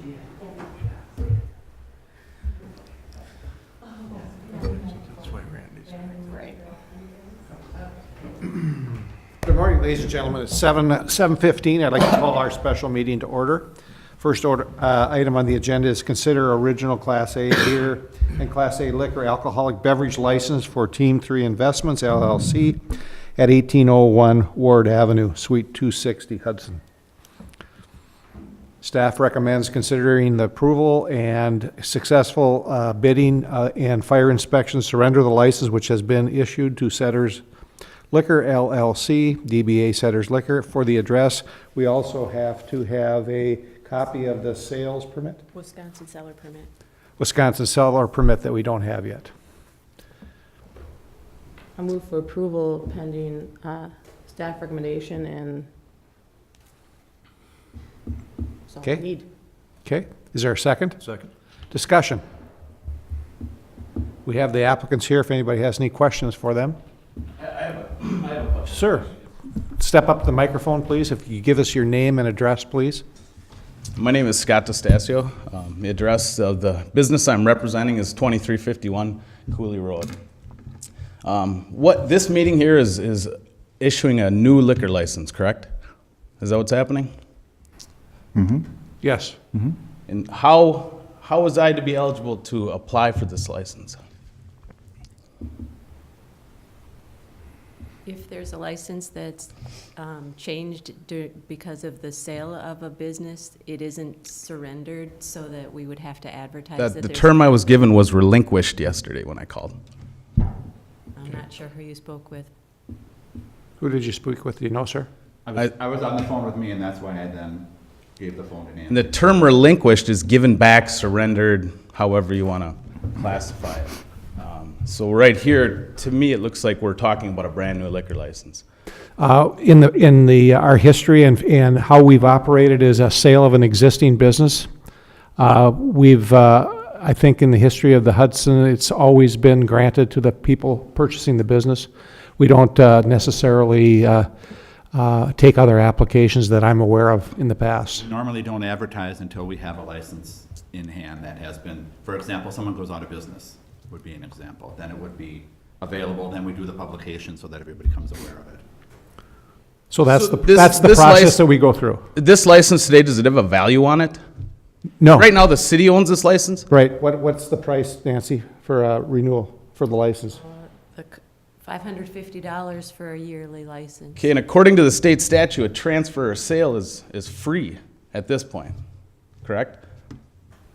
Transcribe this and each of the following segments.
Good morning, ladies and gentlemen. It's 7:15. I'd like to call our special meeting to order. First item on the agenda is consider original Class A beer and Class A liquor alcoholic beverage license for Team 3 Investments LLC at 1801 Ward Avenue, Suite 260, Hudson. Staff recommends considering the approval and successful bidding and fire inspection surrender the license which has been issued to Setters Liquor LLC, DBA Setters Liquor. For the address, we also have to have a copy of the sales permit? Wisconsin seller permit. Wisconsin seller permit that we don't have yet. I move for approval pending staff recommendation and that's all I Okay. need. Okay, is there a second? Second. Discussion. We have the applicants here if anybody has any questions for them. I have a question. Sir, step up to the microphone, please. If you give us your name and address, please. My name is Scott DeStasio. The address of the business I'm representing is 2351 Cooley Road. What this meeting here is issuing a new liquor license, correct? Is that what's happening? Yes. And how was I to be eligible to apply for this license? If there's a license that's changed because of the sale of a business, it isn't surrendered so that we would have to advertise that The there's. term I was given was relinquished yesterday when I called. I'm not sure who you spoke with. Who did you speak with? Do you know, sir? I was on the phone with me, and that's why I then gave the phone to And Nancy. the term relinquished is given back, surrendered, however you want to classify it. So right here, to me, it looks like we're talking about a brand-new liquor license. In our history and how we've operated is a sale of an existing business. I think in the history of the Hudson, it's always been granted to the people purchasing the business. We don't necessarily take other applications that I'm aware of in the past. We normally don't advertise until we have a license in hand that has been, for example, someone goes out of business, would be an example. Then it would be available, then we do the publication so that everybody becomes aware of it. So that's So the this process that we go through. This license today, does it have a value on it? No. Right now, the city owns this license? Right. What's the price, Nancy, for a renewal for the license? The $550 for a yearly license. Okay, and according to the state statute, a transfer or sale is free at this point, correct?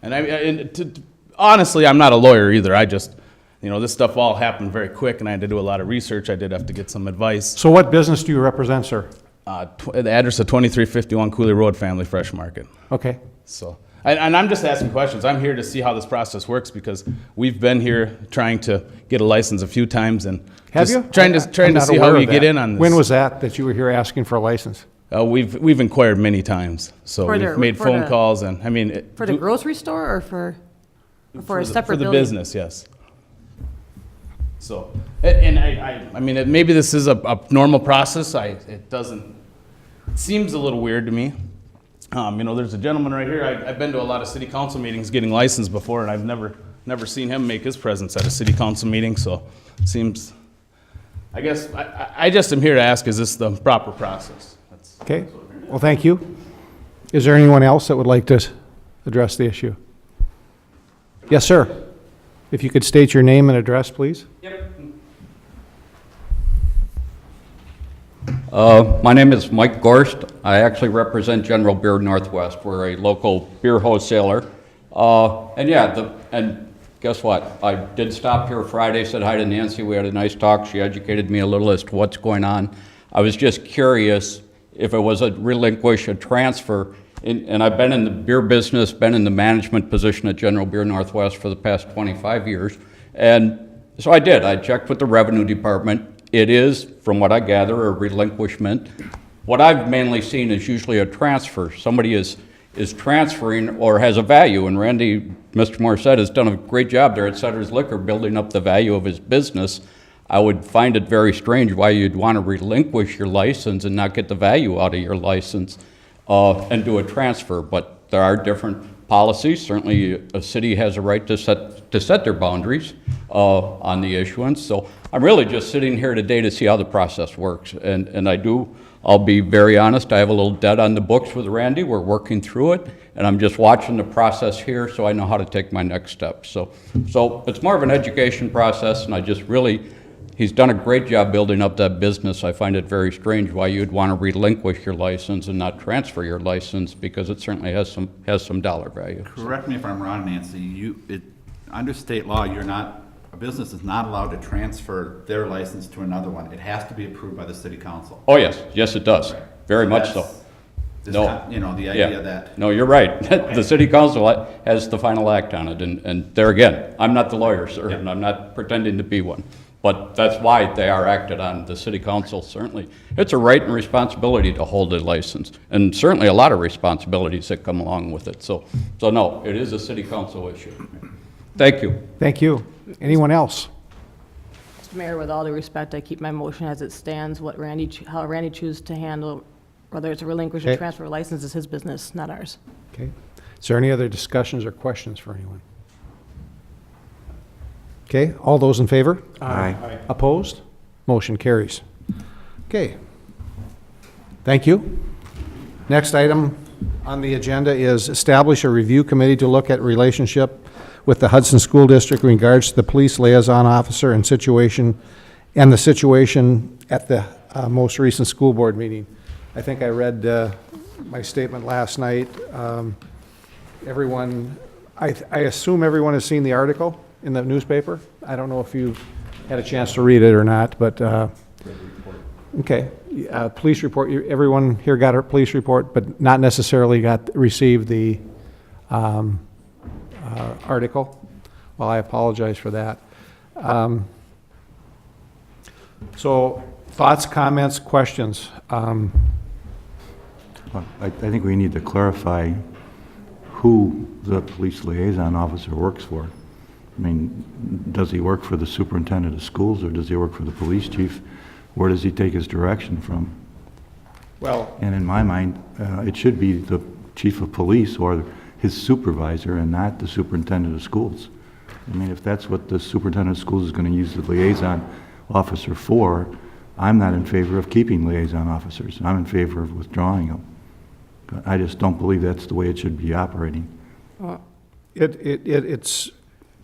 And honestly, I'm not a lawyer either. I just, this stuff all happened very quick, and I had to do a lot of research. I did have to get some advice. So what business do you represent, sir? The address of 2351 Cooley Road Family Fresh Market. Okay. So, and I'm just asking questions. I'm here to see how this process works because we've been here trying to get a license a few times and Have just you? trying I'm to not see aware how of we get that. in on this. When was that you were here asking for a license? We've inquired many times, so For we've made phone calls and For the grocery store or for a separate for the building? business, yes. So, maybe this is a normal process. It seems a little weird to me. There's a gentleman right here. I've been to a lot of city council meetings getting licensed before, and I've never seen him make his presence at a city council meeting. So, it seems. I guess I just am here to ask: is this the proper process? Okay. Well, thank you. Is there anyone else that would like to address the issue? Yes, sir. If you could state your name and address, please. Yep. My name is Mike Gorst. I actually represent General Beer Northwest. We're a local beer wholesaler. And guess what? I did stop here Friday, said hi to Nancy. We had a nice talk. She educated me a little as to what's going on. I was just curious if it was a relinquish, a transfer. And I've been in the beer business, been in the management position at General Beer Northwest for the past 25 years. And so I did. I checked with the revenue department. It is, from what I gather, a relinquishment. What I've mainly seen is usually a transfer. Somebody is transferring or has a value. And Randy, Mr. Morissette, has done a great job there at Sutter's Liquor building up the value of his business. I would find it very strange why you'd want to relinquish your license and not get the value out of your license and do a transfer. But there are different policies. Certainly, a city has a right to set their boundaries on the issuance. So I'm really just sitting here today to see how the process works. And I'll be very honest, I have a little debt on the books with Randy. We're working through it, and I'm just watching the process here so I know how to take my next steps. So it's more of an education process, and I just really, he's done a great job building up that business. I find it very strange why you'd want to relinquish your license and not transfer your license, because it certainly has some dollar value. Correct me if I'm wrong, Nancy, under state law, a business is not allowed to transfer their license to another one. It has to be approved by the city council. Oh, yes, it does, very much so. No. The Yeah. idea that. No, you're right. The city council has the final act on it, and there again, I'm not the lawyer, sir, and I'm not pretending to be one. But that's why they are acted on. The city council, certainly, it's a right and responsibility to hold a license, and certainly a lot of responsibilities that come along with it. So no, it is a city council issue. Thank you. Thank you. Anyone else? Mr. Mayor, with all due respect, I keep my motion as it stands. How Randy chooses to handle, whether it's a relinquish or Okay. transfer of license, is his business, not ours. Okay. Is there any other discussions or questions for anyone? Okay, all those in favor? Aye. Opposed? Motion carries. Okay. Thank you. Next item on the agenda is establish a review committee to look at relationship with the Hudson School District in regards to the police liaison officer and the situation at the most recent school board meeting. I think I read my statement last night. Everyone, I assume everyone has seen the article in the newspaper. I don't know if you had a chance to read it or not, but, okay. Police report, everyone here got a police report, but not necessarily received the article. Well, I apologize for that. So, thoughts, comments, questions? Well, I think we need to clarify who the police liaison officer works for. I mean, does he work for the superintendent of schools, or does he work for the police chief? Where does he take his direction from? Well, And in my mind, it should be the chief of police or his supervisor, and not the superintendent of schools. I mean, if that's what the superintendent of schools is going to use the liaison officer for, I'm not in favor of keeping liaison officers. I'm in favor of withdrawing them. But I just don't believe that's the way it should be operating. it's,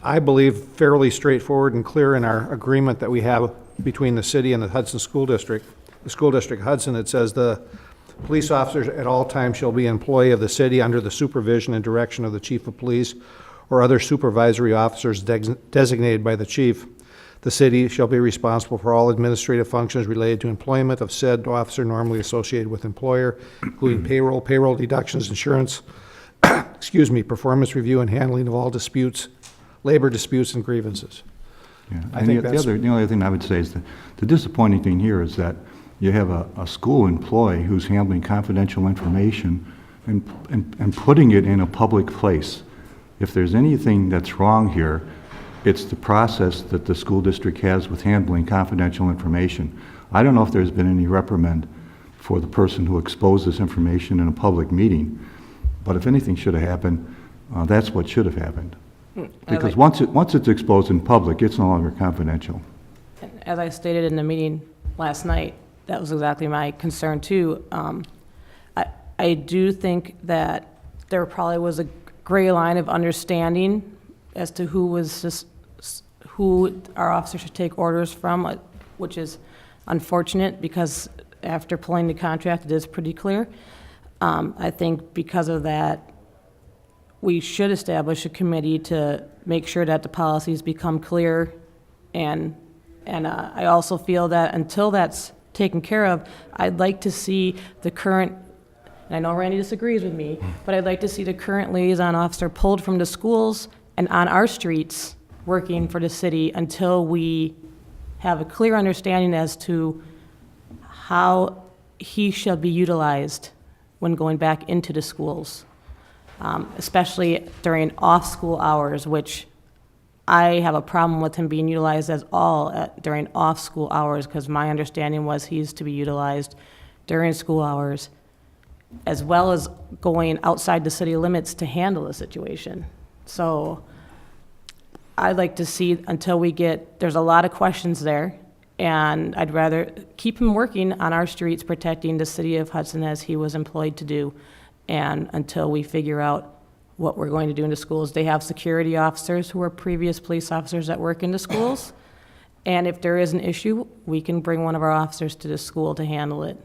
I believe, fairly straightforward and clear in our agreement that we have between the city and the Hudson School District. The School District Hudson, it says the police officers at all times shall be an employee of the city under the supervision and direction of the chief of police or other supervisory officers designated by the chief. The city shall be responsible for all administrative functions related to employment of said officer normally associated with employer, including payroll deductions, insurance, performance review and handling of all disputes, labor disputes and grievances. Yeah. I And think the that's- only other thing I would say is that the disappointing thing here is that you have a school employee who's handling confidential information and putting it in a public place. If there's anything that's wrong here, it's the process that the school district has with handling confidential information. I don't know if there's been any reprimand for the person who exposed this information in a public meeting, but if anything should have happened, that's what should have happened. Because once it's exposed in public, it's no longer confidential. As I stated in the meeting last night, that was exactly my concern too. I do think that there probably was a gray line of understanding as to who our officer should take orders from, which is unfortunate because after pulling the contract, it is pretty clear. I think because of that, we should establish a committee to make sure that the policies become clear. And I also feel that until that's taken care of, I'd like to see the current, and I know Randy disagrees with me, but I'd like to see the current liaison officer pulled from the schools and on our streets working for the city until we have a clear understanding as to how he shall be utilized when going back into the schools, especially during off-school hours, which I have a problem with him being utilized during off-school hours, because my understanding was he's to be utilized during school hours as well as going outside the city limits to handle the situation. So I'd like to see until we get, there's a lot of questions there, and I'd rather keep him working on our streets, protecting the city of Hudson as he was employed to do, and until we figure out what we're going to do in the schools. They have security officers who are previous police officers that work in the schools, and if there is an issue, we can bring one of our officers to the school to handle it,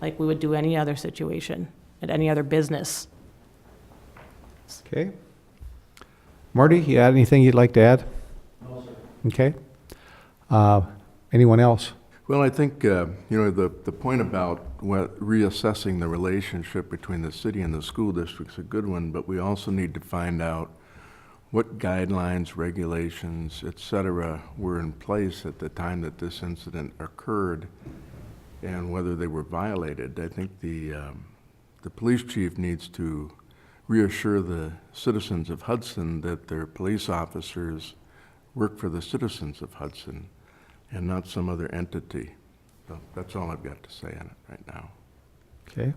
like we would do any other situation at any other business. Okay. Marty, you had anything you'd like to add? No, sir. Okay. Anyone else? Well, I think, the point about reassessing the relationship between the city and the school district's a good one, but we also need to find out what guidelines, regulations, et cetera, were in place at the time that this incident occurred and whether they were violated. I think the police chief needs to reassure the citizens of Hudson that their police officers work for the citizens of Hudson and not some other entity. So that's all I've got to say on it right now. Okay.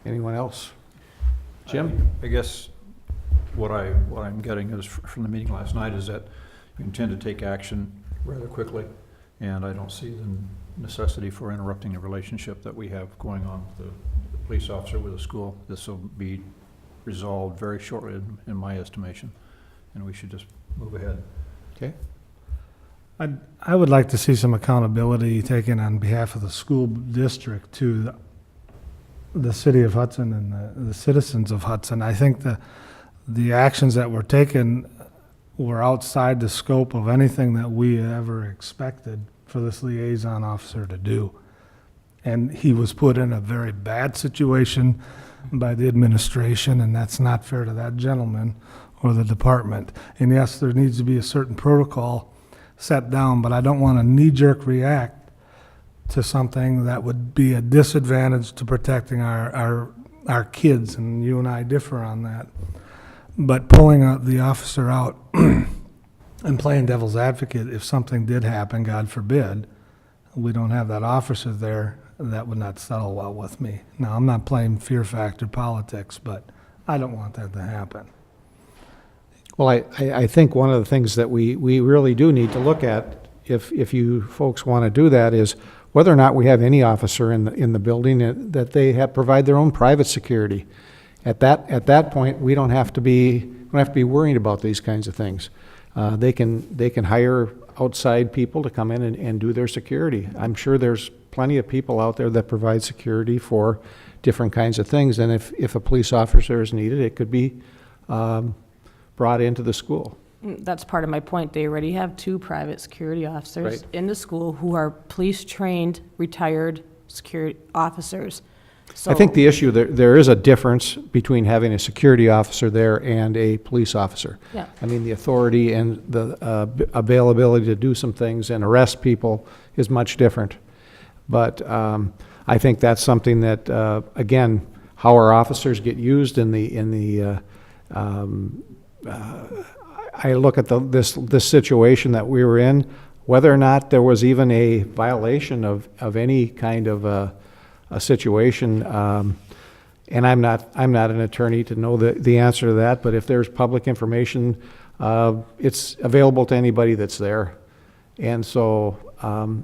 Anyone else? Jim? I guess what I'm getting is from the meeting last night is that we intend to take action rather quickly, and I don't see the necessity for interrupting the relationship that we have going on with the police officer with the school. This will be resolved very shortly, in my estimation, and we should just move ahead. Okay. I would like to see some accountability taken on behalf of the school district to the city of Hudson and the citizens of Hudson. I think the actions that were taken were outside the scope of anything that we ever expected for this liaison officer to do. And he was put in a very bad situation by the administration, and that's not fair to that gentleman or the department. And yes, there needs to be a certain protocol set down, but I don't want to knee-jerk react to something that would be a disadvantage to protecting our kids, and you and I differ on that. But pulling the officer out and playing devil's advocate, if something did happen, God forbid, we don't have that officer there, that would not settle well with me. Now, I'm not playing fear factor politics, but I don't want that to happen. Well, I think one of the things that we really do need to look at, if you folks want to do that, is whether or not we have any officer in the building that they provide their own private security. At that point, we don't have to be worrying about these kinds of things. They can hire outside people to come in and do their security. I'm sure there's plenty of people out there that provide security for different kinds of things, and if a police officer is needed, it could be brought into the school. That's part of my point. They already have 2 private security officers Right. in the school who are police-trained, retired security officers. So I think the issue, there is a difference between having a security officer there and a police officer. Yeah. I mean, the authority and the availability to do some things and arrest people is much different. But I think that's something that, again, how our officers get used I look at this situation that we were in, whether or not there was even a violation of any kind of a situation, and I'm not an attorney to know the answer to that, but if there's public information, it's available to anybody that's there. And so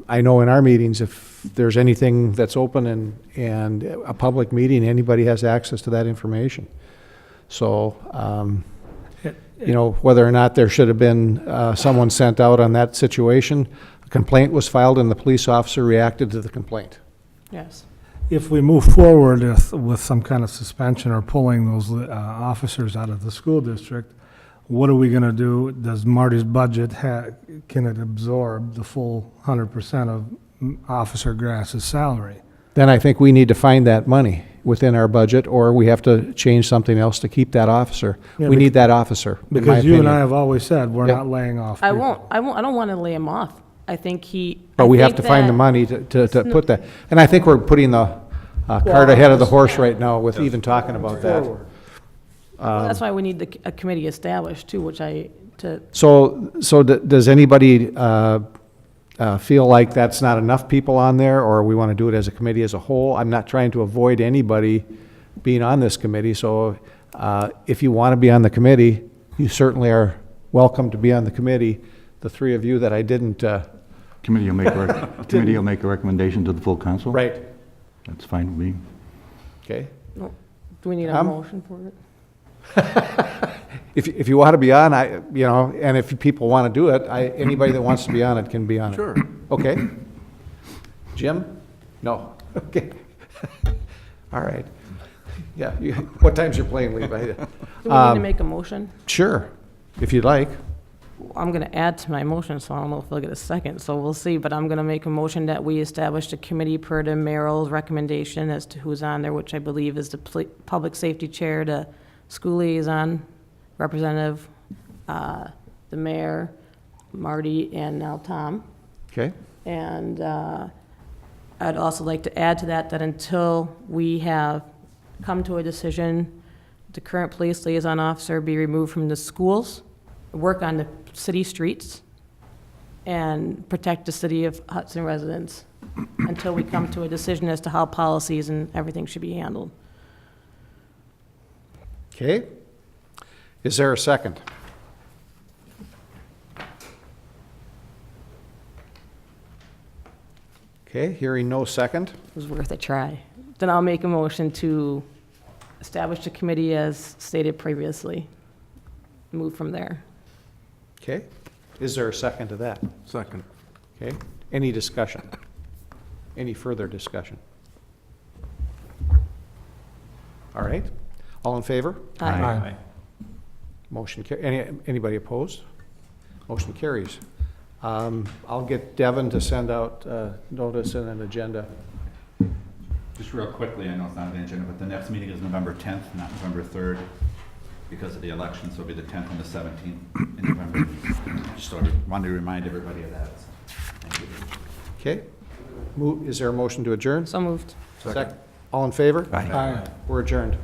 I know in our meetings, if there's anything that's open and a public meeting, anybody has access to that information. So, whether or not there should have been someone sent out on that situation, a complaint was filed and the police officer reacted to the complaint. Yes. If we move forward with some kind of suspension or pulling those officers out of the school district, what are we going to do? Does Marty's budget, can it absorb the full 100% of Officer Grass's salary? Then I think we need to find that money within our budget, or we have to change something else to keep that officer. Yeah, We need that officer, in my Because you and I opinion. have always said, we're Yep. not laying off I people. don't want to lay him off. I think But we have to find the money to put that. And I think we're putting the cart ahead of the horse right now with even talking about that. That's why we need a committee established too, So does anybody feel like that's not enough people on there, or we want to do it as a committee as a whole. I'm not trying to avoid anybody being on this committee, so if you want to be on the committee, you certainly are welcome to be on the committee. The three of you that I didn't, Committee will make a recommendation to the full council? right, That's fine with me. okay? No. Do we need a Tom? motion for it? If you want to be on, and if people want to do it, anybody that wants to be on it can be on it. Sure. Okay. Jim? No. Okay. All right. Yeah, what time's your plane leave? Do we need to make a motion? Sure, if you'd like. I'm going to add to my motion, so I don't know if I'll get a second, so we'll see. But I'm going to make a motion that we establish a committee per the mayor's recommendation as to who's on there, which I believe is the public safety chair, the school liaison representative, the mayor, Marty, and now Tom. Okay, And I'd also like to add to that, that until we have come to a decision, the current police liaison officer be removed from the schools, work on the city streets, and protect the city of Hudson residents until we come to a decision as to how policies and everything should be handled. okay. Is there a second? Okay, hearing no second. It was worth a try. Then I'll make a motion to establish a committee as stated previously. Move from there. Okay, is there a second to that? Second. Okay, any discussion? Any further discussion? All right, all in favor? Aye. Motion, anybody opposed? Motion carries. I'll get Devin to send out notice and an agenda. Just real quickly, I know it's not on the agenda, but the next meeting is November 10th, not November 3rd, because of the election, so it'll be the 10th and the 17th in November. Just sort of wanted to remind everybody of that. Thank you. Okay, is there a motion to adjourn? So moved. Second. All in favor? Aye. We're adjourned.